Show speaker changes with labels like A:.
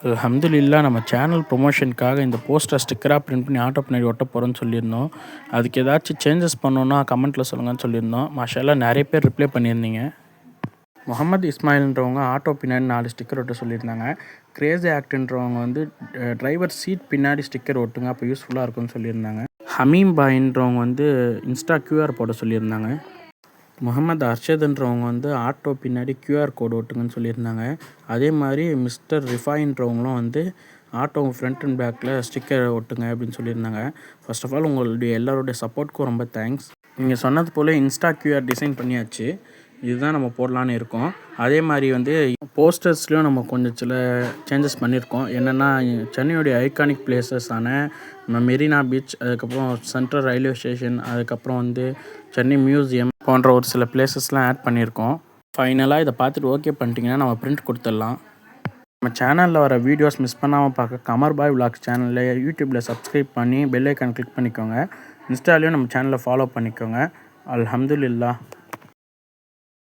A: அல்ஹம்துலில்லாஹ் நம்ம சேனல் ப்ரொமோஷனுக்காக இந்த போஸ்டர் ஸ்டிக்கராக பிரிண்ட் பண்ணி ஆட்டோ பின்னாடி ஒட்ட போகிறோன்னு சொல்லியிருந்தோம். அதுக்கு ஏதாச்சும் சேஞ்சஸ் பண்ணணுன்னா கமெண்ட்டில் சொல்லுங்கன்னு சொல்லியிருந்தோம். மாஷாஅல்லாஹ் நிறைய பேர் ரிப்ளை பண்ணியிருந்தீங்க. முகமது இஸ்மாயில்ன்றவங்க ஆட்டோ பின்னாடி 4 ஸ்டிக்கர் ஒட்ட சொல்லியிருந்தாங்க. கிரேஸி ஆக்ட்ன்றவங்க வந்து டிரைவர் சீட் பின்னாடி ஸ்டிக்கர் ஒட்டுங்க, அப்போ யூஸ்ஃபுல்லாக இருக்கும்னு சொல்லியிருந்தாங்க. ஹமீம் பாயின்றவங்க வந்து இன்ஸ்டா கியூஆர் போட சொல்லியிருந்தாங்க. முகமது அர்ஷதுன்றவங்க வந்து ஆட்டோ பின்னாடி கியூஆர் கோடு ஒட்டுங்கன்னு சொல்லியிருந்தாங்க. அதே மாதிரி மிஸ்டர் ரிஃபாயின்றவங்களும் வந்து ஆட்டோ ஃப்ரண்ட் அண்ட் பேக்கில் ஸ்டிக்கர் ஒட்டுங்க அப்படின்னு சொல்லியிருந்தாங்க. ஃபர்ஸ்ட் ஆஃப் ஆல் உங்களுடைய எல்லாருடைய சப்போர்ட்க்கும் ரொம்ப தேங்க்ஸ். நீங்கள் சொன்னது போல் இன்ஸ்டா கியூஆர் டிசைன் பண்ணியாச்சு. இதுதான் நம்ம போடலான்னு இருக்கோம். அதே மாதிரி வந்து போஸ்டர்ஸ்லேயும் நம்ம கொஞ்சம் சில சேஞ்சஸ் பண்ணியிருக்கோம். என்னென்னா சென்னையுடைய ஐகானிக் பிளேசஸான மெரினா பீச், அதுக்கப்புறம் சென்ட்ரல் ரயில்வே ஸ்டேஷன், அதுக்கப்புறம் வந்து சென்னை மியூசியம் போன்ற ஒரு சில பிளேசஸ்லாம் ஆட் பண்ணியிருக்கோம். ஃபைனலாக இதை பார்த்துட்டு ஓகே பண்ணிட்டீங்கன்னா நம்ம பிரிண்ட் கொடுத்துடலாம். நம்ம சேனலில் வர வீடியோஸ் மிஸ் பண்ணாமல் பார்க்க கமர் பாய் விலாக்ஸ் சேனலில் யூடியூப்பில் சப்ஸ்கிரைப் பண்ணி பெல் ஐக்கான் கிளிக் பண்ணிக்கோங்க. இன்ஸ்டாலையும் நம்ம சேனலை ஃபாலோ பண்ணிக்கோங்க. அல்ஹம்துலில்லாஹ்.